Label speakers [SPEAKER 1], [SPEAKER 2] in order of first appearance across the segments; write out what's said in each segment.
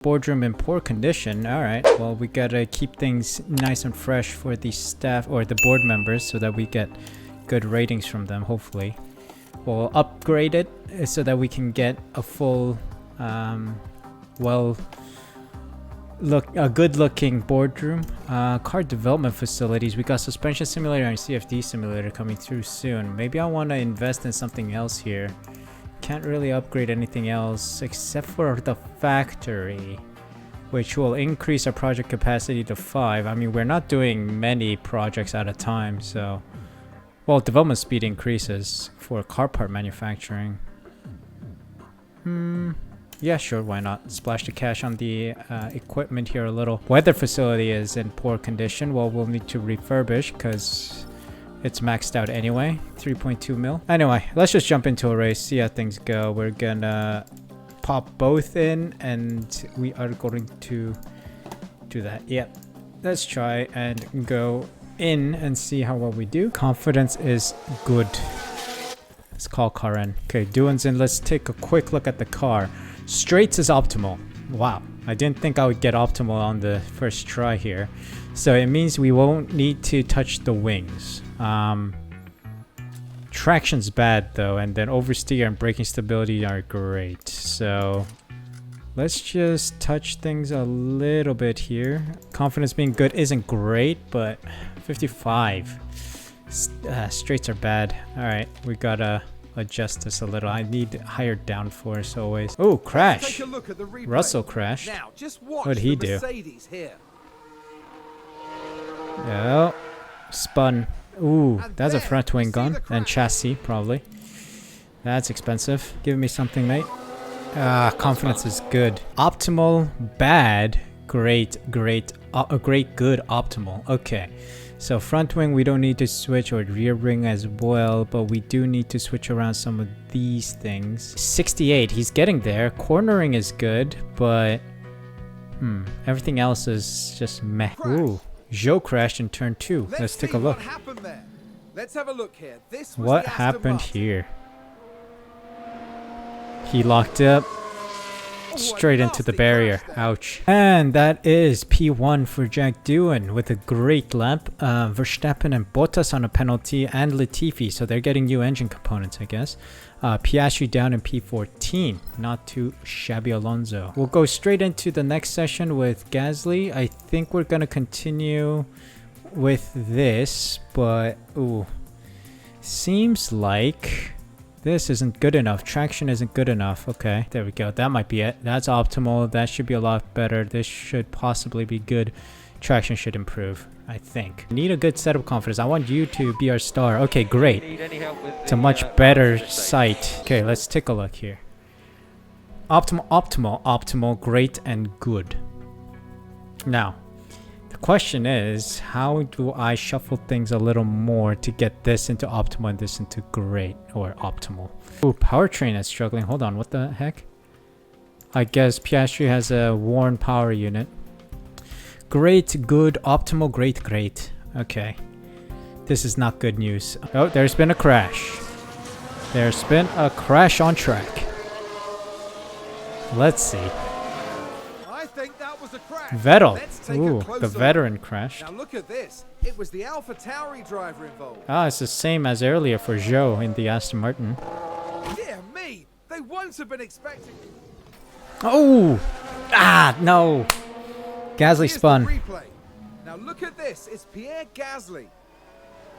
[SPEAKER 1] Boardroom in poor condition. Alright, well, we gotta keep things nice and fresh for the staff or the board members so that we get good ratings from them, hopefully. We'll upgrade it so that we can get a full, a good-looking boardroom. Car development facilities. We got suspension simulator and CFD simulator coming through soon. Maybe I want to invest in something else here. Can't really upgrade anything else except for the factory, which will increase our project capacity to 5. I mean, we're not doing many projects at a time, so... Well, development speed increases for car part manufacturing. Yeah, sure, why not? Splash the cash on the equipment here a little. Weather facility is in poor condition. Well, we'll need to refurbish because it's maxed out anyway. 3.2 mil. Anyway, let's just jump into a race, see how things go. We're gonna pop both in and we are going to do that. Yep. Let's try and go in and see how well we do. Confidence is good. Let's call car in. Okay, Duan's in. Let's take a quick look at the car. Straights is optimal. Wow, I didn't think I would get optimal on the first try here. So it means we won't need to touch the wings. Traction's bad though, and then oversteer and braking stability are great. So let's just touch things a little bit here. Confidence being good isn't great, but 55. Straights are bad. Alright, we gotta adjust this a little. I need higher downforce always. Oh, crash! Russell crashed.
[SPEAKER 2] Now, just watch
[SPEAKER 1] What'd he do? Oh, spun. Ooh, that's a front wing gone. And chassis, probably. That's expensive. Give me something, mate. Confidence is good. Optimal, bad, great, great, good, optimal. Okay. So front wing we don't need to switch, or rear wing as well, but we do need to switch around some of these things. 68, he's getting there. Cornering is good, but everything else is just meh. Ooh, Joe crashed in turn 2. Let's take a look.
[SPEAKER 2] What happened there. Let's have a look here. This was
[SPEAKER 1] What
[SPEAKER 2] the Aston
[SPEAKER 1] happened
[SPEAKER 2] Martin.
[SPEAKER 1] here? He locked up. Straight into the barrier. Ouch. And that is P1 for Jack Doohan with a great lap. Verstappen and Bottas on a penalty, and Latifi, so they're getting new engine components, I guess. Piastri down in P14. Not too shabby, Alonso. We'll go straight into the next session with Gasly. I think we're gonna continue with this, but ooh, seems like this isn't good enough. Traction isn't good enough. Okay, there we go. That might be it. That's optimal. That should be a lot better. This should possibly be good. Traction should improve, I think. Need a good setup confidence. I want you to be our star. Okay, great. It's a much better sight. Okay, let's take a look here. Optimal, optimal, optimal, great, and good. Now, the question is, how do I shuffle things a little more to get this into optimal and this into great or optimal? Ooh, powertrain is struggling. Hold on, what the heck? I guess Piastri has a worn power unit. Great, good, optimal, great, great. Okay. This is not good news. Oh, there's been a crash. There's been a crash on track. Let's see.
[SPEAKER 2] I think that was a crash.
[SPEAKER 1] Vettel.
[SPEAKER 2] Let's take
[SPEAKER 1] Ooh,
[SPEAKER 2] a closer
[SPEAKER 1] the veteran crashed.
[SPEAKER 2] Now look at this. It was the AlphaTauri driver involved.
[SPEAKER 1] Ah, it's the same as earlier for Joe in the Aston Martin.
[SPEAKER 2] Dear me, they won't have been expecting.
[SPEAKER 1] Oh! Ah, no! Gasly
[SPEAKER 2] Here's the
[SPEAKER 1] spun.
[SPEAKER 2] replay. Now look at this. It's Pierre Gasly.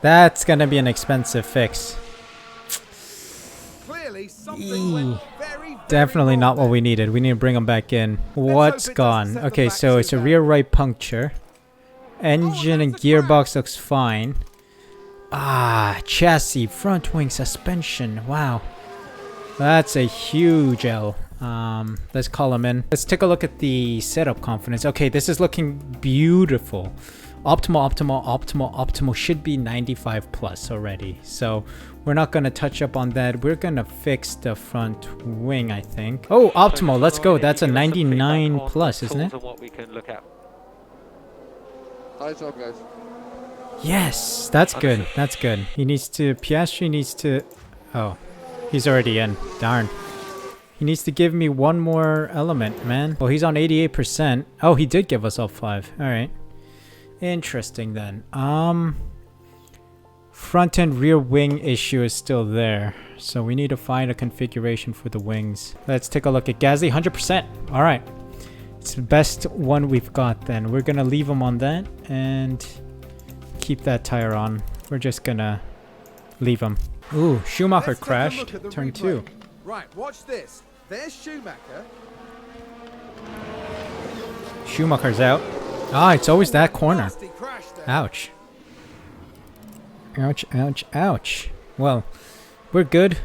[SPEAKER 1] That's gonna be an expensive fix.
[SPEAKER 2] Clearly something went very
[SPEAKER 1] Definitely
[SPEAKER 2] wrong
[SPEAKER 1] not what
[SPEAKER 2] there.
[SPEAKER 1] we needed. We need to bring him back in. What's
[SPEAKER 2] hope it doesn't
[SPEAKER 1] gone?
[SPEAKER 2] set the
[SPEAKER 1] Okay,
[SPEAKER 2] back
[SPEAKER 1] so it's a
[SPEAKER 2] seat
[SPEAKER 1] rear
[SPEAKER 2] back.
[SPEAKER 1] right puncture. Engine and
[SPEAKER 2] that's a
[SPEAKER 1] gearbox looks fine. Ah, chassis, front wing, suspension. Wow. That's a huge L. Let's call him in. Let's take a look at the setup confidence. Okay, this is looking beautiful. Optimal, optimal, optimal, optimal should be 95 plus already. So we're not going to touch up on that. We're going to fix the front wing, I think. Oh, optimal. Let's go. That's a 99 plus, isn't it?
[SPEAKER 3] Nice job, guys.
[SPEAKER 1] Yes, that's good. That's good. He needs to... Piastri needs to... Oh, he's already in. Darn. He needs to give me one more element, man. Well, he's on 88%. Oh, he did give us all 5. All right. Interesting then. Front and rear wing issue is still there. So we need to find a configuration for the wings. Let's take a look at Gasly. 100%. All right. It's the best one we've got then. We're going to leave him on that and keep that tire on. We're just going to leave him. Ooh, Schumacher crashed. Turn 2.
[SPEAKER 2] Right, watch this. There's Schumacher.
[SPEAKER 1] Schumacher's out. Ah, it's always that corner.
[SPEAKER 2] Nasty crash there.
[SPEAKER 1] Ouch. Ouch, ouch, ouch. Well, we're good.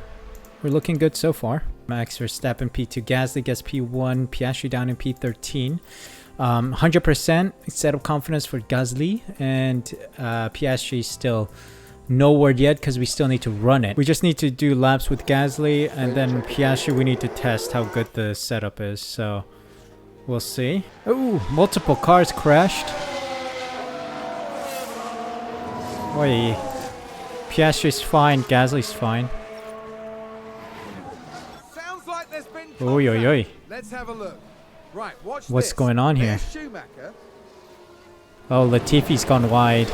[SPEAKER 1] We're looking good so far. Max Verstappen P2, Gasly gets P1, Piastri down in P13. 100% set of confidence for Gasly, and Piastri still no word yet because we still need to run it. We just need to do laps with Gasly, and then Piastri we need to test how good the setup is, so we'll see. Ooh, multiple cars crashed. Oi. Piastri's fine, Gasly's fine.
[SPEAKER 2] Sounds like there's been
[SPEAKER 1] Oi, oi, oi.
[SPEAKER 2] Let's have a look. Right, watch
[SPEAKER 1] What's
[SPEAKER 2] this.
[SPEAKER 1] going on here?
[SPEAKER 2] There's Schumacher.
[SPEAKER 1] Oh, Latifi's gone wide.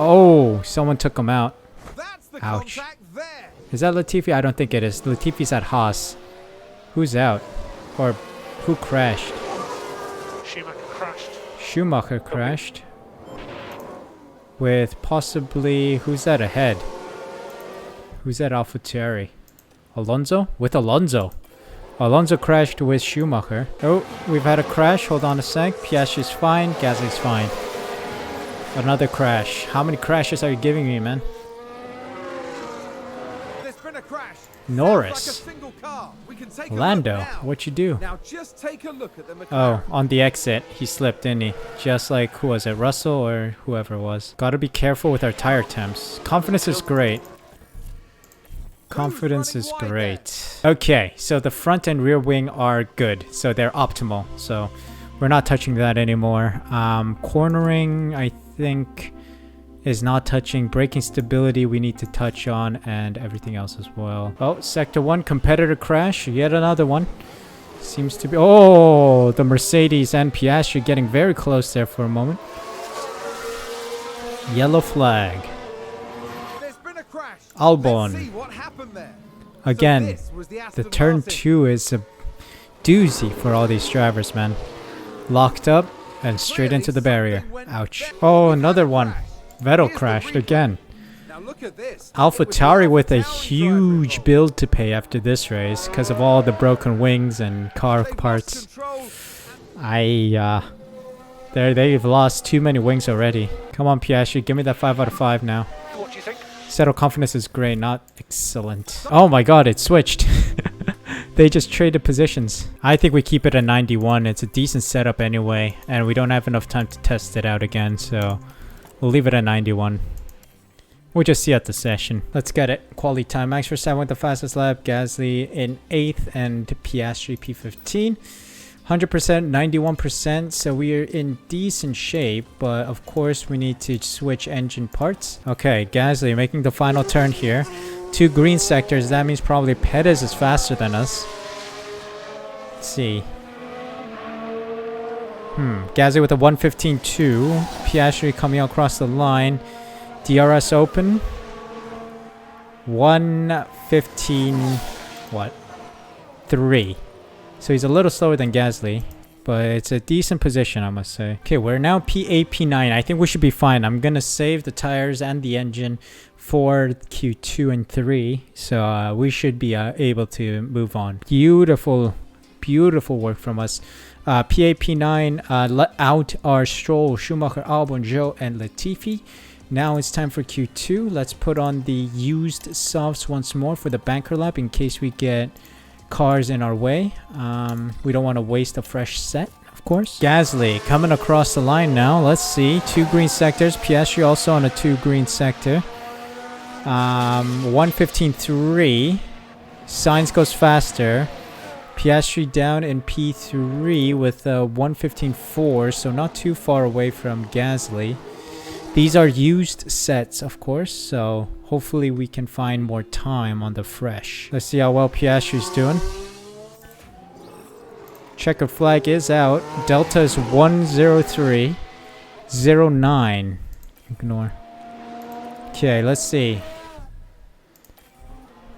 [SPEAKER 1] Oh, someone took him out.
[SPEAKER 2] That's the
[SPEAKER 1] Ouch.
[SPEAKER 2] contact there.
[SPEAKER 1] Is that Latifi? I don't think it is. Latifi's at Haas. Who's out? Or who crashed?
[SPEAKER 3] Schumacher crashed.
[SPEAKER 1] Schumacher crashed. With possibly... Who's that ahead? Who's that AlphaTauri? Alonso? With Alonso. Alonso crashed with Schumacher. Oh, we've had a crash. Hold on a sec. Piastri's fine. Gasly's fine. Another crash. How many crashes are you giving me, man?
[SPEAKER 2] There's been a crash.
[SPEAKER 1] Norris.
[SPEAKER 2] Sounds like a single car. We can take
[SPEAKER 1] Lando,
[SPEAKER 2] a look now.
[SPEAKER 1] what you do?
[SPEAKER 2] Now just take a look at the
[SPEAKER 1] Oh,
[SPEAKER 2] McLaren.
[SPEAKER 1] on the exit, he slipped, didn't he? Just like, who was it, Russell or whoever it was? Gotta be careful with our tire temps. Confidence is great. Confidence is great. Okay, so the front and rear wing are good. So they're optimal. So we're not touching that anymore. Cornering, I think, is not touching. Braking stability we need to touch on, and everything else as well. Oh, sector 1 competitor crash. Yet another one. Seems to be... Oh, the Mercedes and Piastri getting very close there for a moment. Yellow flag.
[SPEAKER 2] There's been a crash.
[SPEAKER 1] Albon.
[SPEAKER 2] Let's see what happened there.
[SPEAKER 1] Again,
[SPEAKER 2] So this was the
[SPEAKER 1] the
[SPEAKER 2] Aston
[SPEAKER 1] turn
[SPEAKER 2] Martin.
[SPEAKER 1] 2 is a doozy for all these drivers, man. Locked up and straight into the barrier. Ouch. Oh, another one. Vettel crashed again.
[SPEAKER 2] Now look at this.
[SPEAKER 1] AlphaTauri with a huge build to pay after this race because of all the broken wings and car parts. They've lost too many wings already. Come on, Piastri, give me that 5 out of 5 now.
[SPEAKER 3] What do you think?
[SPEAKER 1] Settle confidence is great, not excellent. Oh my god, it switched. They just traded positions. I think we keep it at 91. It's a decent setup anyway, and we don't have enough time to test it out again, so we'll leave it at 91. We'll just see at the session. Let's get it. Quality time. Max Verstappen with the fastest lap. Gasly in 8th and Piastri P15. 100%, 91%. So we are in decent shape, but of course we need to switch engine parts. Okay, Gasly making the final turn here. 2 green sectors. That means probably Perez is faster than us. Let's see. Gasly with a 115.2. Piastri coming across the line. DRS open. 115. What? 3. So he's a little slower than Gasly, but it's a decent position, I must say. Okay, we're now P8, P9. I think we should be fine. I'm gonna save the tires and the engine for Q2 and 3, so we should be able to move on. Beautiful, beautiful work from us. P8, P9 out are Stroll, Schumacher, Albon, Zhou, and Latifi. Now it's time for Q2. Let's put on the used softs once more for the banker lap in case we get cars in our way. We don't want to waste a fresh set, of course. Gasly coming across the line now. Let's see. 2 green sectors. Piastri also on a 2 green sector. 115.3. Sainz goes faster. Piastri down in P3 with 115.4, so not too far away from Gasly. These are used sets, of course, so hopefully we can find more time on the fresh. Let's see how well Piastri's doing. Checkered flag is out. Delta is 103.09. Ignore. Okay, let's see.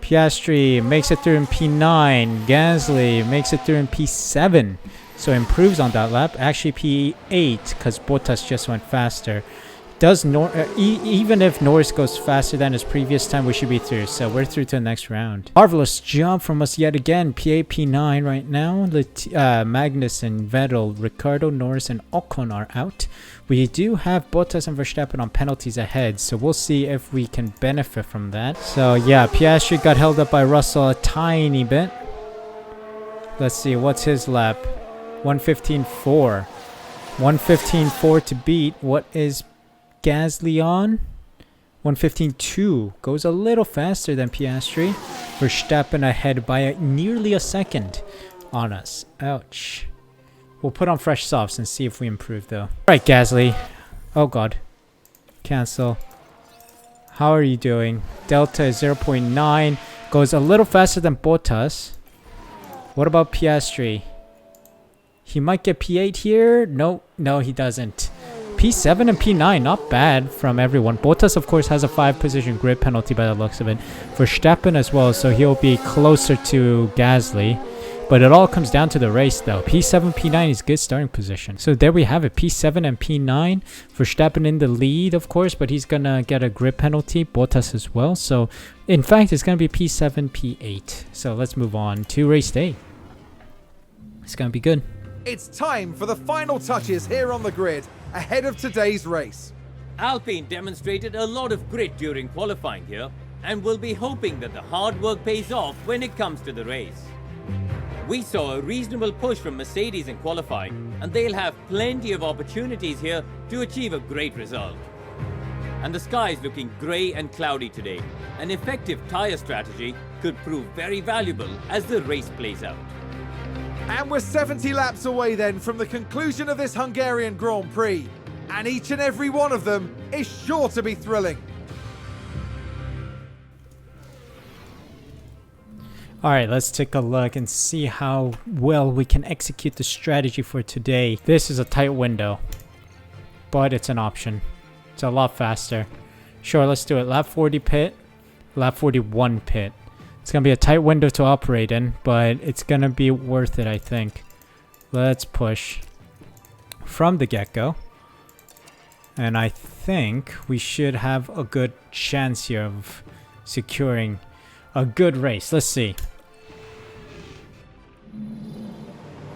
[SPEAKER 1] Piastri makes it through in P9. Gasly makes it through in P7. So improves on that lap. Actually P8 because Bottas just went faster. Does even if Norris goes faster than his previous time, we should be through. So we're through to the next round. Marvelous job from us yet again. P8, P9 right now. Magnussen, Vettel, Ricardo, Norris, and Ocon are out. We do have Bottas and Verstappen on penalties ahead, so we'll see if we can benefit from that. So yeah, Piastri got held up by Russell a tiny bit. Let's see, what's his lap? 1:15.4. 1:15.4 to beat. What is Gasly on? 1:15.2. Goes a little faster than Piastri. Verstappen ahead by nearly a second on us. Ouch. We'll put on fresh softs and see if we improve though. Alright, Gasly. Oh god. Cancel. How are you doing? Delta is 0.9. Goes a little faster than Bottas. What about Piastri? He might get P8 here. No, he doesn't. P7 and P9, not bad from everyone. Bottas, of course, has a 5-position grid penalty by the looks of it. Verstappen as well, so he'll be closer to Gasly. But it all comes down to the race, though. P7, P9 is good starting position. So there we have it. P7 and P9. Verstappen in the lead, of course, but he's going to get a grid penalty. Bottas as well. So, in fact, it's going to be P7, P8. So let's move on to race day. It's going to be good.
[SPEAKER 2] It's time for the final touches here on the grid ahead of today's race.
[SPEAKER 4] Alpine demonstrated a lot of grit during qualifying here and will be hoping that the hard work pays off when it comes to the race. We saw a reasonable push from Mercedes in qualifying, and they'll have plenty of opportunities here to achieve a great result. And the sky is looking grey and cloudy today. An effective tyre strategy could prove very valuable as the race plays out.
[SPEAKER 2] And we're 70 laps away then from the conclusion of this Hungarian Grand Prix. And each and every one of them is sure to be thrilling.
[SPEAKER 1] Alright, let's take a look and see how well we can execute the strategy for today. This is a tight window, but it's an option. It's a lot faster. Sure, let's do it. Lap 40 pit, lap 41 pit. It's going to be a tight window to operate in, but it's going to be worth it, I think. Let's push from the get-go. And I think we should have a good chance here of securing a good race. Let's see.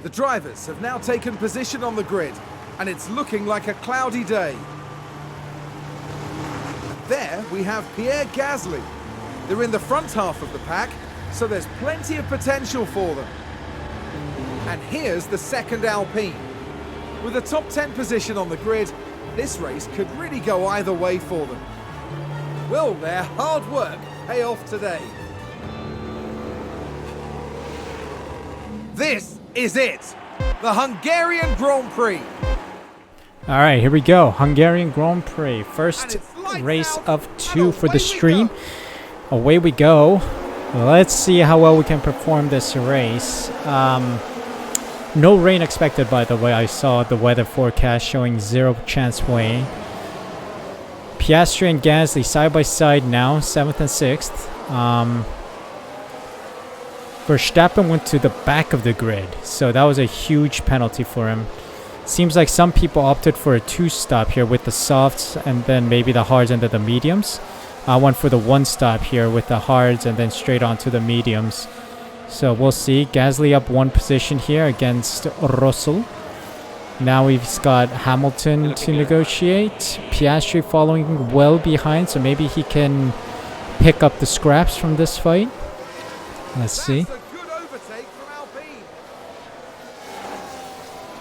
[SPEAKER 2] The drivers have now taken position on the grid, and it's looking like a cloudy day. There we have Pierre Gasly. They're in the front half of the pack, so there's plenty of potential for them. And here's the second Alpine. With a top 10 position on the grid, this race could really go either way for them. Will their hard work pay off today? This is it! The Hungarian Grand Prix!
[SPEAKER 1] Alright, here we go. Hungarian Grand Prix. First race of 2 for the stream. Away we go. Let's see how well we can perform this race. No rain expected, by the way. I saw the weather forecast showing 0 chance rain. Piastri and Gasly side by side now, 7th and 6th. Verstappen went to the back of the grid, so that was a huge penalty for him. Seems like some people opted for a 2-stop here with the softs and then maybe the hards and then the mediums. I went for the 1-stop here with the hards and then straight on to the mediums. So we'll see. Gasly up 1 position here against Russell. Now we've got Hamilton to negotiate. Piastri following well behind, so maybe he can pick up the scraps from this fight. Let's see.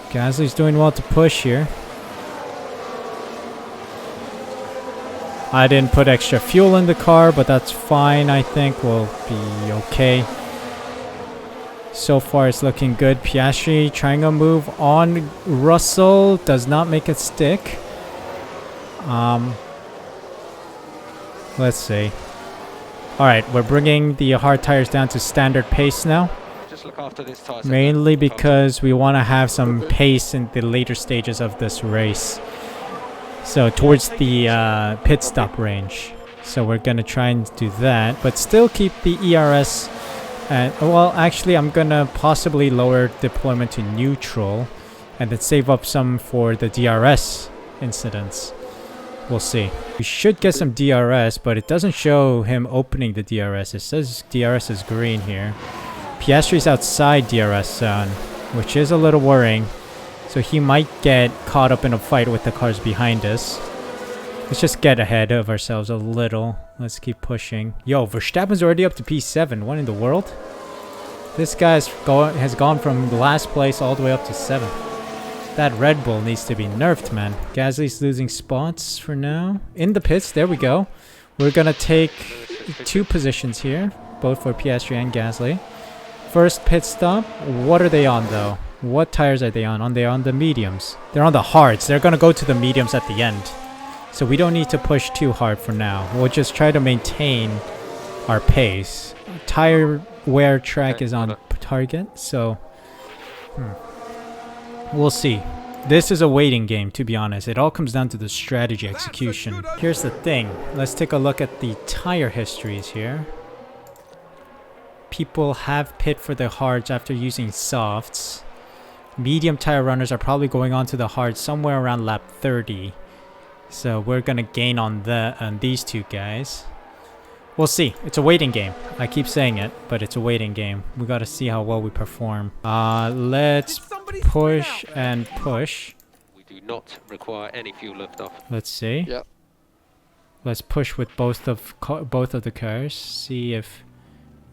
[SPEAKER 1] Gasly's doing well to push here. I didn't put extra fuel in the car, but that's fine. I think we'll be okay. So far it's looking good. Piastri trying to move on. Russell does not make it stick. Let's see. Alright, we're bringing the hard tires down to standard pace now.
[SPEAKER 5] look after this tyre sector.
[SPEAKER 1] Mainly because we want to have some pace in the later stages of this race. So towards the pit stop range. So we're going to try and do that, but still keep the ERS. And well, actually, I'm going to possibly lower deployment to neutral and then save up some for the DRS incidents. We'll see. We should get some DRS, but it doesn't show him opening the DRS. It says DRS is green here. Piastri's outside DRS zone, which is a little worrying. So he might get caught up in a fight with the cars behind us. Let's just get ahead of ourselves a little. Let's keep pushing. Yo, Verstappen's already up to P7. What in the world? This guy has gone from last place all the way up to 7th. That Red Bull needs to be nerfed, man. Gasly's losing spots for now. In the pits, there we go. We're gonna take 2 positions here, both for Piastri and Gasly. First pit stop. What are they on, though? What tires are they on? They're on the mediums. They're on the hards. They're gonna go to the mediums at the end. So we don't need to push too hard for now. We'll just try to maintain our pace. Tire wear track is on target, so... We'll see. This is a waiting game, to be honest. It all comes down to the strategy execution. Here's the thing. Let's take a look at the tire histories here. People have pit for the hards after using softs. Medium tire runners are probably going on to the hards somewhere around lap 30. So we're going to gain on these 2 guys. We'll see. It's a waiting game. I keep saying it, but it's a waiting game. We got to see how well we perform. Let's push and push.
[SPEAKER 5] We do not require any fuel liftoff.
[SPEAKER 1] Let's see.
[SPEAKER 6] Yep.
[SPEAKER 1] Let's push with both of the cars. See if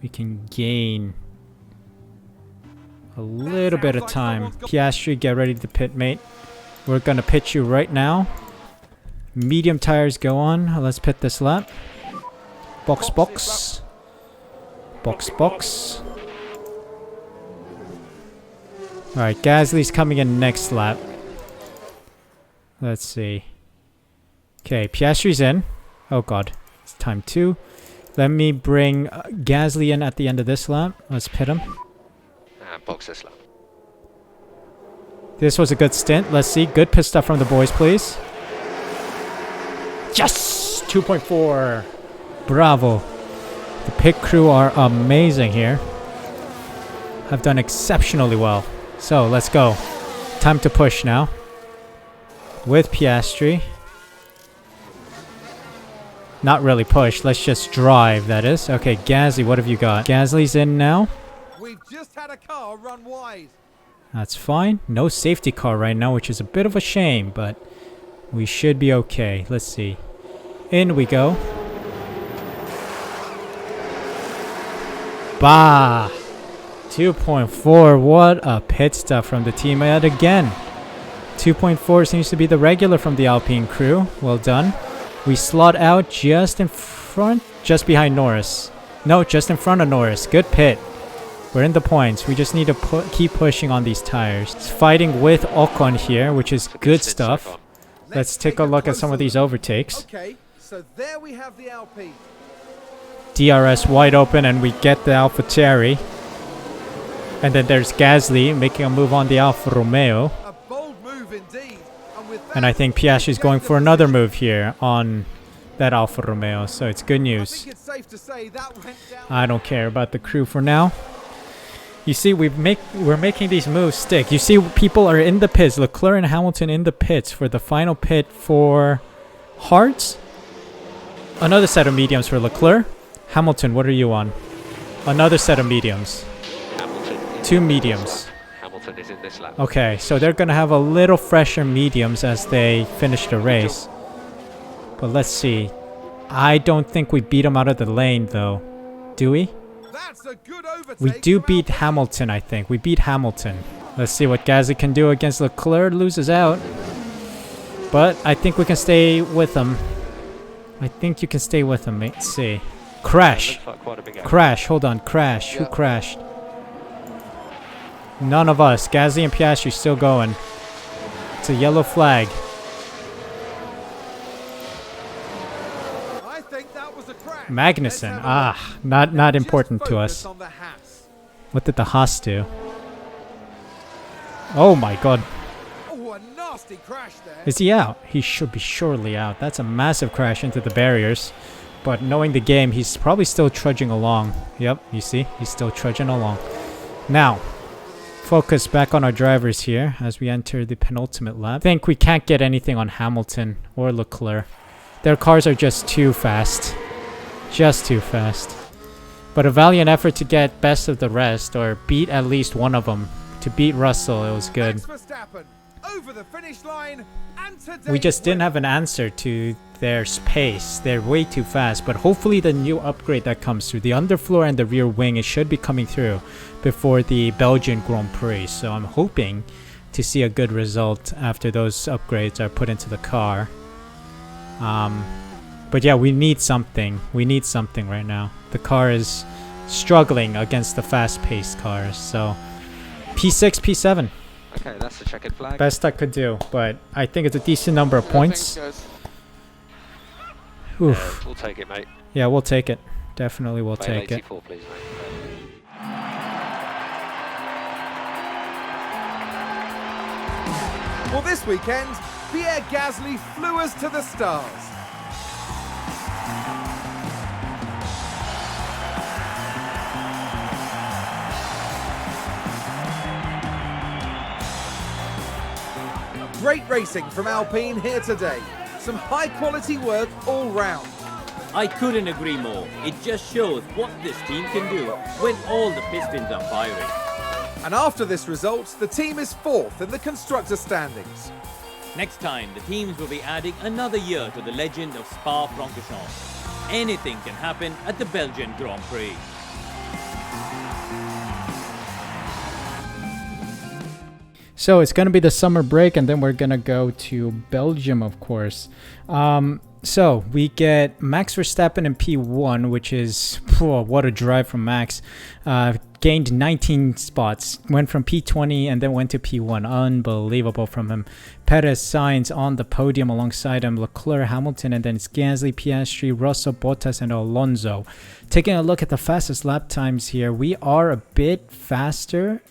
[SPEAKER 1] we can gain a little bit of time. Piastri, get ready to pit, mate. We're going to pit you right now. Medium tires go on. Let's pit this lap. Box, box. Box, box. Alright, Gasly's coming in next lap. Let's see. Okay, Piastri's in. Oh god. It's time 2. Let me bring Gasly in at the end of this lap. Let's pit him.
[SPEAKER 5] And box this lap.
[SPEAKER 1] This was a good stint. Let's see. Good pit stop from the boys, please. Yes! 2.4. Bravo. The pit crew are amazing here. Have done exceptionally well. So, let's go. Time to push now. With Piastri. Not really push. Let's just drive, that is. Okay, Gasly, what have you got? Gasly's in now.
[SPEAKER 2] We've just had a car run wide.
[SPEAKER 1] That's fine. No safety car right now, which is a bit of a shame, but we should be okay. Let's see. In we go. Bah! 2.4. What a pit stop from the team yet again. 2.4 seems to be the regular from the Alpine crew. Well done. We slot out just in front, just behind Norris. No, just in front of Norris. Good pit. We're in the points. We just need to keep pushing on these tires. It's fighting with Ocon here, which is good stuff. Let's take a look at some of these overtakes.
[SPEAKER 2] Okay, so there we have the Alpine.
[SPEAKER 1] DRS wide open, and we get the AlphaTauri. And then there's Gasly making a move on the Alfa Romeo.
[SPEAKER 2] A bold move indeed.
[SPEAKER 1] And I think Piastri's going for another move here on that Alfa Romeo, so it's good news. I don't care about the crew for now. You see, we're making these moves stick. You see, people are in the pits. Leclerc and Hamilton in the pits for the final pit for hards. Another set of mediums for Leclerc. Hamilton, what are you on? Another set of mediums.
[SPEAKER 5] Hamilton.
[SPEAKER 1] 2 mediums.
[SPEAKER 5] Hamilton is in this lap.
[SPEAKER 1] Okay, so they're going to have a little fresher mediums as they finish the race. But let's see. I don't think we beat them out of the lane, though. Do we?
[SPEAKER 2] That's a good overtake.
[SPEAKER 1] We do beat Hamilton, I think. We beat Hamilton. Let's see what Gasly can do against Leclerc. Loses out. But I think we can stay with him. I think you can stay with him. Let's see. Crash. Crash. Hold on. Crash. Who crashed? None of us. Gasly and Piastri still going. It's a yellow flag.
[SPEAKER 2] I think that was a crash.
[SPEAKER 1] Magnussen. Ah, not important to us. What did the Haas do? Oh my god.
[SPEAKER 2] Oh, a nasty crash there.
[SPEAKER 1] Is he out? He should be surely out. That's a massive crash into the barriers. But knowing the game, he's probably still trudging along. Yep, you see? He's still trudging along. Now, focus back on our drivers here as we enter the penultimate lap. I think we can't get anything on Hamilton or Leclerc. Their cars are just too fast. Just too fast. But a valiant effort to get best of the rest, or beat at least one of them. To beat Russell, it was good.
[SPEAKER 2] Max Verstappen over the finish line, and today's
[SPEAKER 1] We just didn't
[SPEAKER 2] winner.
[SPEAKER 1] have an answer to their pace. They're way too fast, but hopefully the new upgrade that comes through, the underfloor and the rear wing, it should be coming through before the Belgian Grand Prix. So I'm hoping to see a good result after those upgrades are put into the car. But yeah, we need something. We need something right now. The car is struggling against the fast-paced cars. So P6, P7.
[SPEAKER 5] Okay, that's the checkered flag.
[SPEAKER 1] Best I could do, but I think it's a decent number of points.
[SPEAKER 5] Yeah,
[SPEAKER 1] Oof.
[SPEAKER 5] we'll take it, mate.
[SPEAKER 1] Yeah, we'll take it. Definitely we'll
[SPEAKER 5] Fail
[SPEAKER 1] take it.
[SPEAKER 5] 84, please, mate.
[SPEAKER 2] Well, this weekend, Pierre Gasly flew us to the stars. Great racing from Alpine here today. Some high quality work all round.
[SPEAKER 4] I couldn't agree more. It just shows what this team can do when all the pistons are firing.
[SPEAKER 2] And after this result, the team is fourth in the constructor standings.
[SPEAKER 4] Next time, the teams will be adding another year to the legend of Spa-Francorchamps. Anything can happen at the Belgian Grand Prix.
[SPEAKER 1] So it's going to be the summer break, and then we're going to go to Belgium, of course. So we get Max Verstappen in P1, which is, what a drive from Max. Gained 19 spots, went from P20 and then went to P1. Unbelievable from him. Perez, Sainz on the podium alongside him, Leclerc, Hamilton, and then it's Gasly, Piastri, Russell, Bottas, and Alonso. Taking a look at the fastest lap times here, we are a bit faster,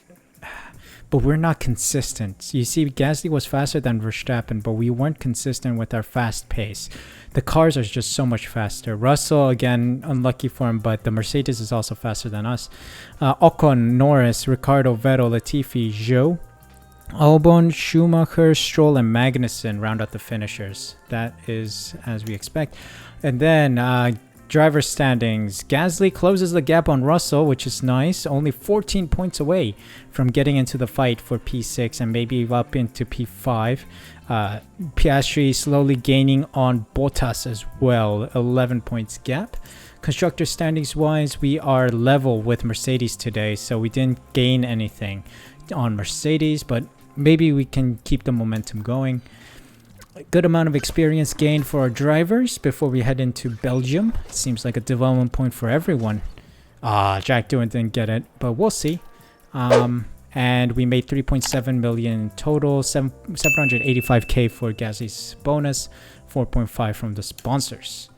[SPEAKER 1] but we're not consistent. You see, Gasly was faster than Verstappen, but we weren't consistent with our fast pace. The cars are just so much faster. Russell, again, unlucky for him, but the Mercedes is also faster than us. Ocon, Norris, Ricciardo, Vettel, Latifi, Zhou, Albon, Schumacher, Stroll, and Magnussen round out the finishers. That is as we expect. And then driver standings. Gasly closes the gap on Russell, which is nice. Only 14 points away from getting into the fight for P6 and maybe up into P5. Piastri slowly gaining on Bottas as well. 11 points gap. Constructor standings wise, we are level with Mercedes today, so we didn't gain anything on Mercedes, but maybe we can keep the momentum going. A good amount of experience gained for our drivers before we head into Belgium. It seems like a development point for everyone. Jack Doohan didn't get it, but we'll see. And we made 3.7 million in total, 785k for Gasly's bonus, 4.5 from the sponsors.